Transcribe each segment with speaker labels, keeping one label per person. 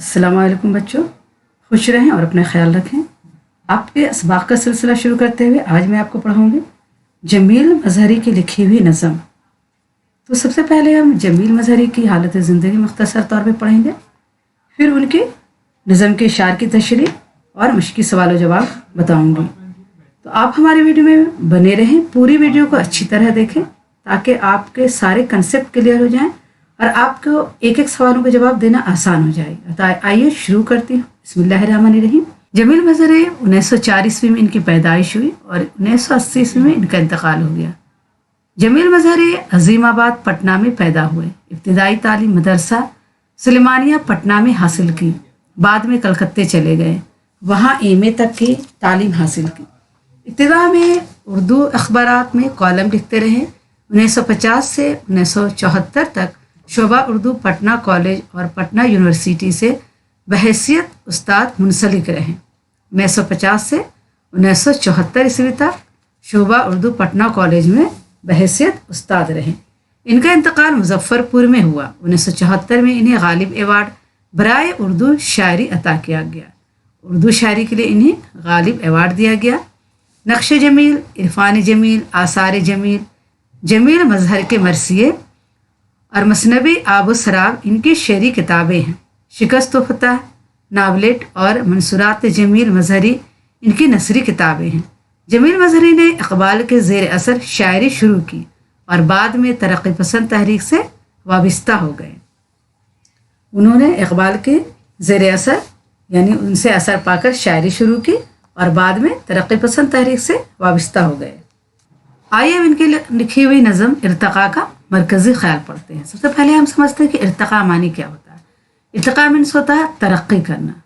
Speaker 1: अस्सलाम वालेकुम बच्चों, खुश रहें और अपना ख्याल रखें। आपके असबाक का सिलसिला शुरू करते हुए आज मैं आपको पढ़ाऊँगी जमील मजहरी की लिखी हुई नज़म। तो सबसे पहले हम जमील मजहरी की हालत ज़िंदगी मुख्तसर तौर पे पढ़ेंगे, फिर उनके नज़म के शार की तशरीह और मुश्किल सवाल जवाब बताऊँगी। तो आप हमारी वीडियो में बने रहें, पूरी वीडियो को अच्छी तरह देखें ताकि आपके सारे कंसेप्ट क्लियर हो जाएं और आपको एक एक सवालों का जवाब देना आसान हो जाएगा। तो आइए शुरू करती हूँ। बिस्मिल्लाहिर्रहमानिर्रहीम। जमील मजहरी 1904 ईस्वी में इनकी पैदाइश हुई और 1980 ईस्वी में इनका इंतकाल हो गया। जमील मजहरी अजीमाबाद पटना में पैदा हुए। इब्तिदाई तालीम मदरसा सुलेमानिया पटना में हासिल की। बाद में कलकत्ते चले गए, वहाँ एमए तक की तालीम हासिल की। इब्तिदा में उर्दू अखबारात में कॉलम लिखते रहे। 1950 से 1974 तक शोभा उर्दू पटना कॉलेज और पटना यूनिवर्सिटी से बहैसियत उस्ताद मुंसलिक रहे। 1950 से 1974 ईस्वी तक शोभा उर्दू पटना कॉलेज में बहैसियत उस्ताद रहे। इनका इंतकाल मुजफ्फरपुर में हुआ। 1974 में इन्हें गालिब अवार्ड बराए उर्दू शायरी अता किया गया। उर्दू शायरी के लिए इन्हें गालिब अवार्ड दिया गया। नक्श जमील, इरफान जमील, आसार जमील, जमील मजहर के मरसिए और मसनबी आबो सराब इनकी शेरी किताबें हैं। शिकस्त फतह, नावलेट और मंसूरात जमील मजहरी इनकी नसरी किताबें हैं। जमील मजहरी ने इकबाल के ज़ेर असर शायरी शुरू की और बाद में तरक्की पसंद तहरीक से वाबस्ता हो गए। उन्होंने इकबाल के ज़ेर असर यानी उनसे असर पाकर शायरी शुरू की और बाद में तरक्की पसंद तहरीक से वाबस्ता हो गए। आइए अब इनकी लिखी हुई नज़म इर्तक़ा का मरकज़ी ख्याल पढ़ते हैं। सबसे पहले हम समझते हैं कि इर्तक़ा मानी क्या होता है। इर्तक़ा मीन्स होता है तरक्की करना,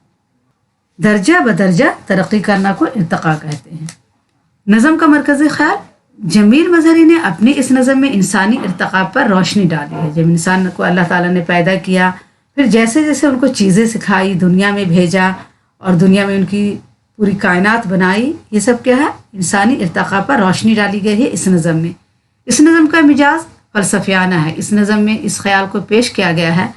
Speaker 1: दर्जा बदर्जा तरक्की करना को इर्तक़ा कहते हैं। नज़म का मरकज़ी ख्याल, जमील मजहरी ने अपनी इस नज़म में इंसानी इर्तक़ा पर रोशनी डाली है। जब इंसान को अल्लाह ताला ने पैदा किया, फिर जैसे जैसे उनको चीज़ें सिखाई, दुनिया में भेजा और दुनिया में उनकी पूरी कायनात बनाई, ये सब क्या है, इंसानी इर्तक़ा पर रोशनी डाली गई है इस नज़म में। इस नज़म का मिजाज फ़लसफ़ियाना है। इस नज़म में इस ख्याल को पेश किया गया है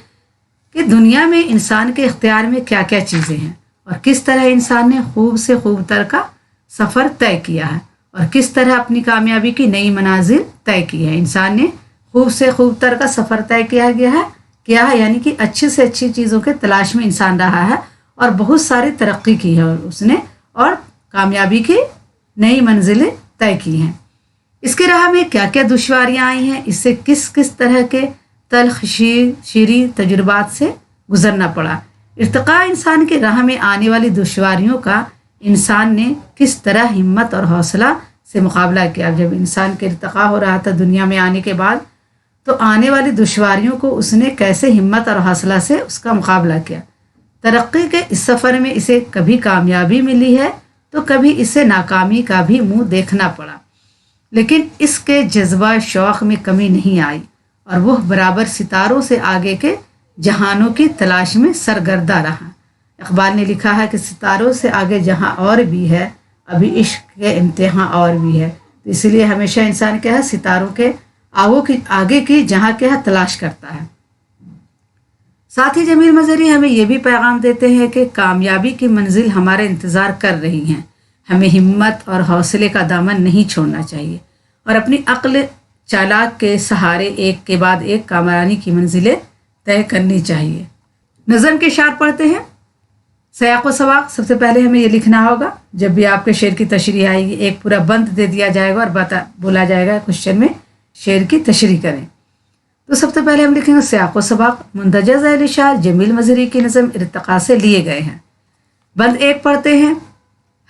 Speaker 1: कि दुनिया में इंसान के इख्तियार में क्या क्या चीज़ें हैं और किस तरह इंसान ने खूब से खूब तर का सफ़र तय किया है और किस तरह अपनी कामयाबी की नई मनाजिल तय की है। इंसान ने खूब से खूब तर का सफ़र तय किया है यानी कि अच्छी से अच्छी चीज़ों के तलाश में इंसान रहा है और बहुत सारी तरक्की की है और उसने और कामयाबी की नई मंजिलें तय की हैं। इसके राह में क्या क्या दुश्वारियाँ आई हैं, इससे किस किस तरह के तल्ख शीरी तजुर्बात से गुजरना पड़ा। इर्तक़ा इंसान के राह में आने वाली दुश्वारियों का इंसान ने किस तरह हिम्मत और हौसला से मुकाबला किया। जब इंसान के इर्तक़ा हो रहा था दुनिया में आने के बाद, तो आने वाली दुश्वारियों को उसने कैसे हिम्मत और हौसला से उसका मुकाबला किया। तरक्की के इस सफ़र में इसे कभी कामयाबी मिली है तो कभी इसे नाकामी का भी मुंह देखना पड़ा, लेकिन इसके जज्बा शौक़ में कमी नहीं आई और वह बराबर सितारों से आगे के जहानों की तलाश में सरगर्दा रहा। इकबाल ने लिखा है कि सितारों से आगे जहां और भी है, अभी इश्क के इम्तिहान और भी है। तो इसलिए हमेशा इंसान क्या है, सितारों के आगे की जहां क्या है तलाश करता है। साथ ही जमील मजहरी हमें यह भी पैगाम देते हैं कि कामयाबी की मंजिल हमारे इंतज़ार कर रही हैं। हमें हिम्मत और हौसले का दामन नहीं छोड़ना चाहिए और अपनी अक्ल चालाक के सहारे एक के बाद एक कामरानी की मंजिलें तय करनी चाहिए। नज़म के शार पढ़ते हैं। सयाक़ व सवाक़, सबसे पहले हमें ये लिखना होगा। जब भी आपके शेर की तशरीह आएगी, एक पूरा बंद दे दिया जाएगा और बोला जाएगा क्वेश्चन में शेर की तशरीह करें। तो सबसे पहले हम लिखेंगे सयाक़ व सवाक़। मुंदरजा ज़ैल शार जमील मजहरी की नज़म इर्तक़ा से लिए गए हैं। बंद एक पढ़ते हैं।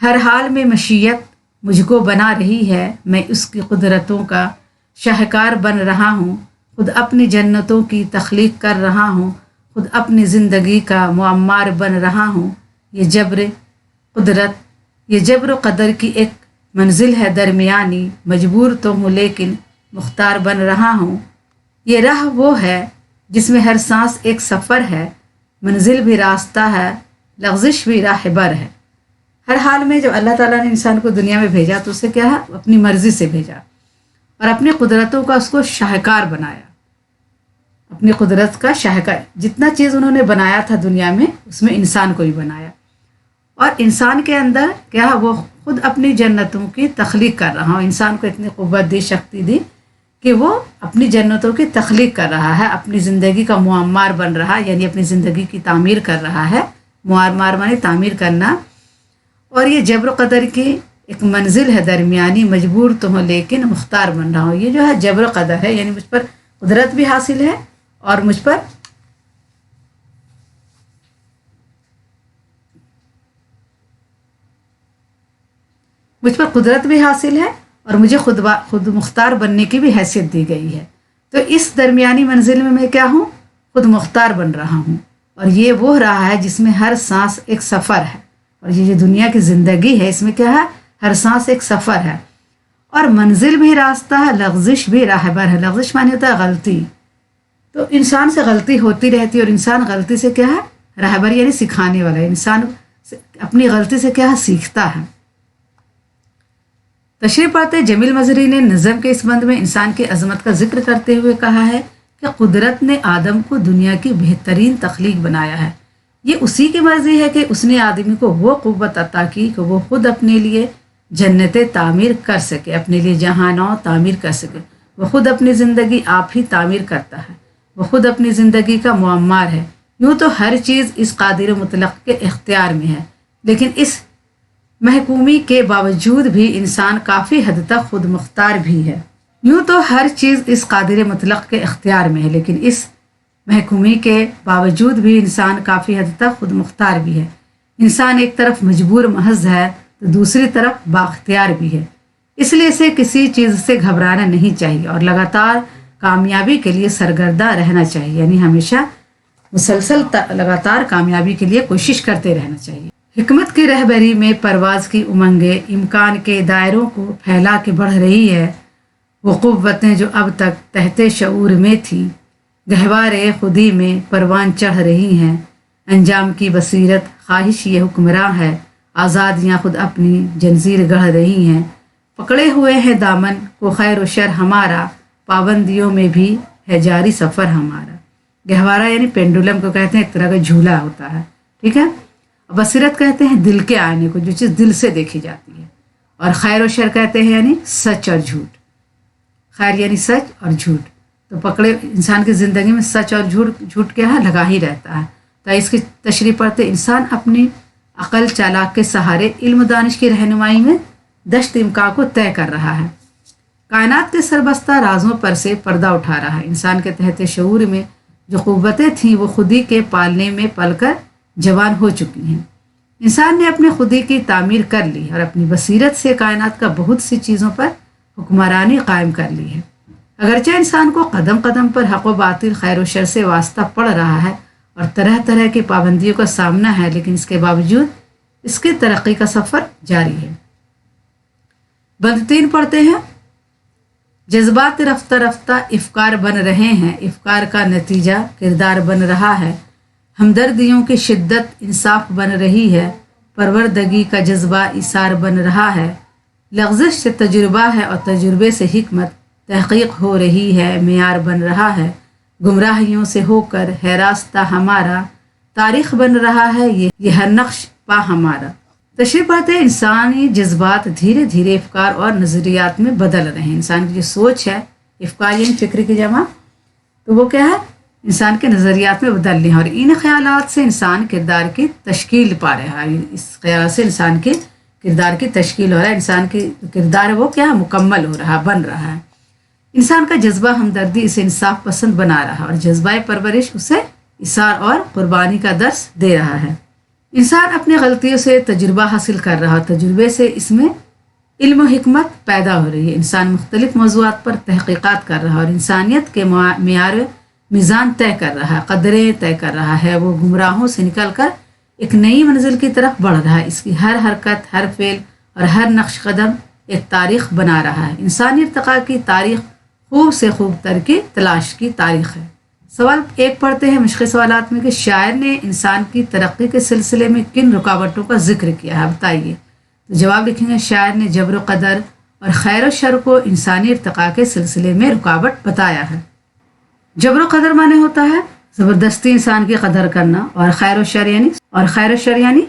Speaker 1: हर हाल में मशीयत मुझको बना रही है, मैं उसकी कुदरतों का शाहकार बन रहा हूँ। खुद अपनी जन्नतों की तख्लीक कर रहा हूँ, खुद अपनी ज़िंदगी का मुअम्मार बन रहा हूँ। ये जब्र क़दर की एक मंजिल है दरमियानी, मजबूर तो हूँ लेकिन मुख्तार बन रहा हूँ। ये राह वो है जिसमें हर सांस एक सफ़र है, मंजिल भी रास्ता है, लग़ज़िश भी राहबर है। हर हाल में जब अल्लाह ताला ने इंसान को दुनिया में भेजा तो उसे क्या है, अपनी मर्ज़ी से भेजा और अपनी कुदरतों का उसको शाहकार बनाया। अपनी कुदरत का शाहकार, जितना चीज़ उन्होंने बनाया था दुनिया में उसमें इंसान को भी बनाया। और इंसान के अंदर क्या वो खुद अपनी जन्नतों की तख्लीक कर रहा है। इंसान को इतनी क़ुव्वत दी, शक्ति दी कि वो अपनी जन्नतों की तख्लीक कर रहा है, अपनी ज़िंदगी का मुअम्मार बन रहा है, यानी अपनी ज़िंदगी की तामीर कर रहा है। मुअम्मार माने तामीर करना। और ये जब्र क़दर की एक मंजिल है दरमियानी, मजबूर तो हूँ लेकिन मुख्तार बन रहा हूँ। ये जो है जब्र क़दर है, यानी मुझ पर कुदरत भी हासिल है और मुझ पर कुदरत भी हासिल है और मुझे खुद मुख्तार बनने की भी हैसियत दी गई है। तो इस दरमियानी मंजिल में मैं क्या हूँ, खुद मुख्तार बन रहा हूँ। और ये वो रहा है जिसमें हर सांस एक सफ़र है। और ये जो दुनिया की ज़िंदगी है इसमें क्या है, हर सांस एक सफ़र है और मंजिल भी रास्ता है, लग़्ज़िश भी राहबर है। लग़्ज़िश माने होता है गलती। तो इंसान से गलती होती रहती है और इंसान गलती से क्या है, राहबर यानी सिखाने वाला है। इंसान अपनी गलती से क्या है, सीखता है। तशरीफ़ पढ़ते जमील मजहरी ने नज़म के इस बंद में इंसान की अज़मत का जिक्र करते हुए कहा है कि कुदरत ने आदम को दुनिया की बेहतरीन तख्लीक बनाया है। ये उसी की मर्ज़ी है कि उसने आदमी को वो क़ुव्वत अता की कि वो खुद अपने लिए जन्नतें तामीर कर सके, अपने लिए जहानों तामीर कर सके। वो खुद अपनी ज़िंदगी आप ही तामीर करता है, वो खुद अपनी ज़िंदगी का मुअम्मार है। यूँ तो हर चीज़ इस कादिर मुतलक़ के इख्तियार में है, लेकिन इस महकूमी के बावजूद भी इंसान काफ़ी हद तक खुद मुख्तार भी है। यूँ तो हर चीज़ इस कादिर मुतलक़ के इख्तियार में है, लेकिन इस महकूमी के बावजूद भी इंसान काफ़ी हद तक खुद मुख्तार भी है। इंसान एक तरफ मजबूर महज है तो दूसरी तरफ बाख्तियार भी है। इसलिए इसे किसी चीज़ से घबराना नहीं चाहिए और लगातार कामयाबी के लिए सरगर्दा रहना चाहिए, यानी हमेशा मुसलसल लगातार कामयाबी के लिए कोशिश करते रहना चाहिए। हिकमत की रहबरी में परवाज़ की उमंगें इम्कान के दायरों को फैला के बढ़ रही है। वो क़ुव्वतें जो अब तक तहते शऊर में थी, गहवारे खुदी में परवान चढ़ रही हैं। अंजाम की बसीरत ख्वाहिश ये हुक्मरां है, आज़ादियाँ खुद अपनी जंजीर गढ़ रही हैं। पकड़े हुए हैं दामन को खैर व शर हमारा, पाबंदियों में भी है जारी सफ़र हमारा। गहवारा यानी पेंडुलम को कहते हैं, एक तरह का झूला होता है, ठीक है। बसीरत कहते हैं दिल के आने को, जो चीज़ दिल से देखी जाती है। और खैर व शर कहते हैं यानी सच और झूठ। खैर यानी सच और झूठ। तो पकड़े इंसान की ज़िंदगी में सच और झूठ क्या है, लगा ही रहता है। तो इसकी तशरीह पढ़ते इंसान अपनी अक़ल चालाक के सहारे इल्म दानिश की रहनुमाई में दश्त इम्कान को तय कर रहा है। कायनात के सरबस्ता राजों पर से पर्दा उठा रहा है। इंसान के तहत शऊर में जो क़ुव्वतें थीं वो खुदी के पालने में पलकर जवान हो चुकी हैं। इंसान ने अपने खुदी की तामीर कर ली और अपनी बसीरत से कायनात का बहुत सी चीज़ों पर हुक्मरानी कायम कर ली है। अगरचे इंसान को कदम कदम पर हक़ व बातिल, खैर व शर से वास्ता पड़ रहा है और तरह तरह की पाबंदियों का सामना है, लेकिन इसके बावजूद इसकी तरक्की का सफ़र जारी है। बंद 3 पढ़ते हैं। जज्बात रफ्ता रफ्ता इफ़कार बन रहे हैं, इफ़कार का नतीजा किरदार बन रहा है। हमदर्दियों की शिद्दत इंसाफ बन रही है, परवरदगी का जज्बा इसार बन रहा है। लग़्ज़िश से तजुर्बा है और तजुर्बे से हिकमत तहक़ीक़ हो रही है, मेयार बन रहा है। गुमराहियों से होकर है रास्ता हमारा, तारीख़ बन रहा है ये हर नक्श पा हमारा। तशरीफ़ पढ़ते इंसानी जज्बात धीरे धीरे इफ़कार और नज़रियात में बदल रहे हैं। इंसान की जो सोच है, इफ़कार यानी फ़िक्र की जमा, तो वो क्या है, इंसान के नज़रियात में बदल रही है। और इन ख़यालात से इंसान किरदार की तश्कील पा रहा है। इस ख़याल से इंसान के किरदार की तश्कील हो रहा है। इंसान की किरदार वो क्या है, मुकम्मल हो रहा, बन रहा है। इंसान का जज्बा हमदर्दी इसे इंसाफ पसंद बना रहा है और जज्बा परवरिश उसे इसार और कुर्बानी का दर्स दे रहा है। इंसान अपनी गलतियों से तजुर्बा हासिल कर रहा है, तजुर्बे से इसमें इल्म हिकमत पैदा हो रही है। इंसान मुख्तलिफ मौज़ूआत पर तहक़ीक़ात कर रहा है और इंसानियत के मेयार मीज़ान तय कर रहा है, कदरें तय कर रहा है। वो गुमराहों से निकल कर एक नई मंजिल की तरफ बढ़ रहा है। इसकी हर हरकत, हर फेल और हर नक्श कदम एक तारीख़ बना रहा है। इंसानी इर्तिक़ा की तारीख़ खूब से खूब तर की तलाश की तारीख़ है। सवाल 1 पढ़ते हैं मुश्किल सवालात में कि शायर ने इंसान की तरक्की के सिलसिले में किन रुकावटों का जिक्र किया है, बताइए। तो जवाब लिखेंगे, शायर ने जब्र व क़दर और खैर व शर को इंसानी इर्तिक़ा के सिलसिले में रुकावट बताया है। जबर कदर माने होता है ज़बरदस्ती इंसान की कदर करना, और खैर व शर यानी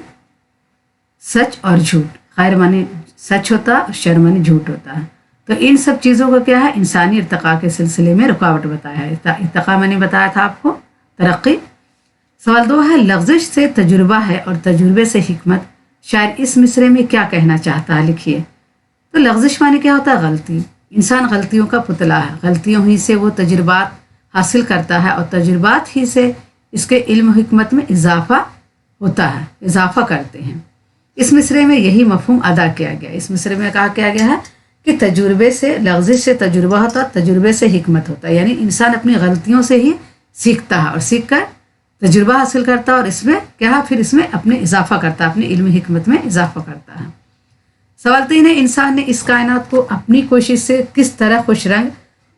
Speaker 1: सच और झूठ। खैर माने सच होता है और शर माने झूठ होता है। तो इन सब चीज़ों का क्या है, इंसानी इर्तिका के सिलसिले में रुकावट बताया है। इर्तिका मैंने बताया था आपको, तरक्की। सवाल 2 है, लफ्ज़िश से तजुर्बा है और तजुर्बे से हिकमत। शायर इस मिसरे में क्या कहना चाहता है, लिखिए। तो लफ्ज़िश माने क्या होता है, गलती। इंसान गलतियों का पुतला है, गलतियों ही से वो तजुर्बात हासिल करता है और तजुर्बात ही से इसके इल्म हिकमत में इजाफा होता है, इजाफा करते हैं। इस मिसरे में यही मफहूम अदा किया गया। इस मिसरे में कहा किया गया है कि तजुर्बे से, लफ्ज़िश से तजुर्बा होता है, तजुर्बे से हिकमत होता है। यानी इंसान अपनी गलतियों से ही सीखता है और सीख कर तजुर्बा हासिल करता है, और इसमें क्या है, फिर इसमें अपने इजाफा करता है, अपनी इल्म हिकमत में इजाफा करता है। सवाल 3 है, इंसान ने इस कायनात को अपनी कोशिश से किस तरह खुश रंग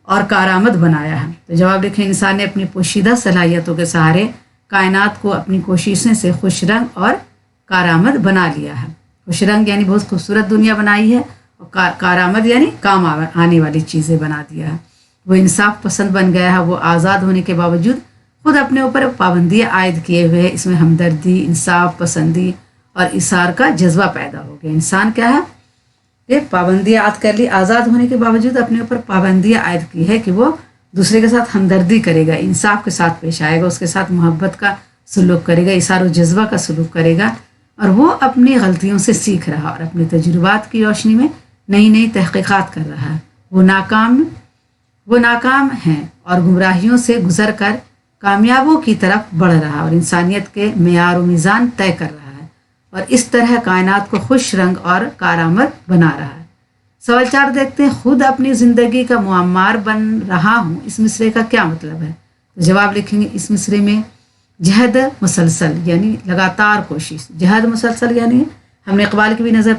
Speaker 1: और कारआमद बनाया है। तो जवाब लिखें, इंसान ने अपनी पोशीदा सलाहियतों के सहारे कायनात को अपनी कोशिशों से खुश रंग और कारआमद बना लिया है। खुश रंग यानी बहुत खूबसूरत दुनिया बनाई है, और कारआमद यानी काम आने वाली चीज़ें बना दिया है। वो इंसाफ पसंद बन गया है, वो आज़ाद होने के बावजूद खुद अपने ऊपर पाबंदियाँ आयद किए हुए, इसमें हमदर्दी, इंसाफ पसंदी और इसार का जज्बा पैदा हो गया। इंसान क्या है, ये पाबंदियाँ आयद कर ली, आज़ाद होने के बावजूद अपने ऊपर पाबंदियाँ आयद की है कि वो दूसरे के साथ हमदर्दी करेगा, इंसाफ के साथ पेश आएगा, उसके साथ मोहब्बत का सलूक करेगा, इसार व जज्बा का सलूक करेगा, और वो अपनी गलतियों से सीख रहा और अपने तजुर्बात की रोशनी में नई नई तहकीकात कर रहा है। वो नाकाम हैं और गुमराहियों से गुजर कर कामयाबों की तरफ बढ़ रहा और इंसानियत के मेयार व मीज़ान तय कर रहा है, और इस तरह कायनात को खुश रंग और कारआमद बना रहा है। सवाल 4 देखते हैं, खुद अपनी ज़िंदगी का मुअम्मार बन रहा हूँ, इस मिसरे का क्या मतलब है। तो जवाब लिखेंगे, इस मिसरे में जहद मुसलसल यानी लगातार कोशिश, जहद मुसलसल यानी हमने इकबाल की भी नज़म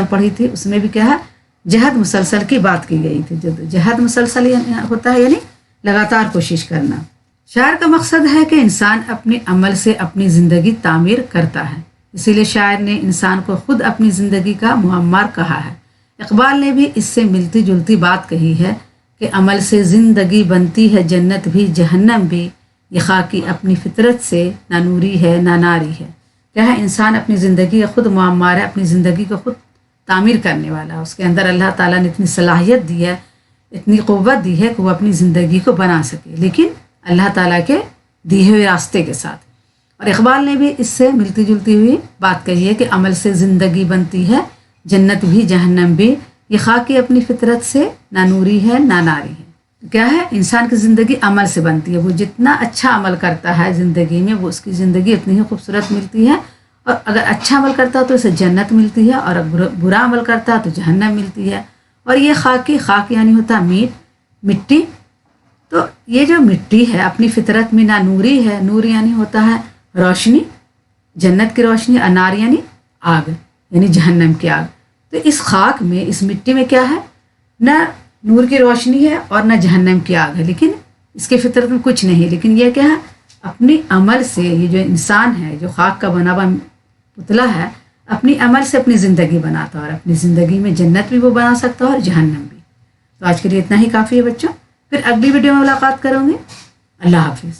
Speaker 1: पढ़ी थी, उसमें भी क्या है, जहद मुसलसल की बात की गई थी। जो जहद मुसलसल होता है यानी लगातार कोशिश करना। शायर का मकसद है कि इंसान अपने अमल से अपनी ज़िंदगी तामीर करता है, इसीलिए शायर ने इंसान को खुद अपनी ज़िंदगी का मुअम्मार कहा है। इकबाल ने भी इससे मिलती जुलती बात कही है कि अमल से ज़िंदगी बनती है जन्नत भी जहन्नम भी, ये खाकी अपनी फितरत से ना नूरी है ना नारी है। क्या है, इंसान अपनी ज़िंदगी का खुद मुअम्मार है, अपनी ज़िंदगी को खुद तामीर करने वाला है। उसके अंदर अल्लाह ताला ने इतनी सलाहियत दी है, इतनी क़ुव्वत दी है कि वो अपनी ज़िंदगी को बना सके, लेकिन अल्लाह ताला के दिए हुए रास्ते के साथ। और इकबाल ने भी इससे मिलती जुलती हुई बात कही है कि अमल से ज़िंदगी बनती है जन्नत भी जहन्नम भी, ये खाकी अपनी फितरत से ना नूरी है ना नारी है। क्या है, इंसान की ज़िंदगी अमल से बनती है। वो जितना अच्छा अमल करता है ज़िंदगी में, वो उसकी ज़िंदगी उतनी ही खूबसूरत मिलती है, और अगर अच्छा अमल करता है तो उसे जन्नत मिलती है, और अगर बुरा अमल करता है तो जहन्नम मिलती है। और ये खाक यानी होता है मिट्टी। तो ये जो मिट्टी है अपनी फितरत में ना नूरी है, नूर यानी होता है रोशनी, जन्नत की रोशनी, अनार यानी आग यानी जहन्नम की आग। तो इस खाक में, इस मिट्टी में क्या है, ना नूर की रोशनी है और ना जहन्नम की आग है, लेकिन इसके फितरत में कुछ नहीं। लेकिन यह क्या है, अपनी अमल से, ये जो इंसान है जो खाक का बना हुआ पुतला है, अपनी अमल से अपनी ज़िंदगी बनाता है, और अपनी ज़िंदगी में जन्नत भी वो बना सकता है और जहन्नम भी। तो आज के लिए इतना ही काफ़ी है बच्चों, फिर अगली वीडियो में मुलाकात करेंगे। अल्लाह हाफिज़।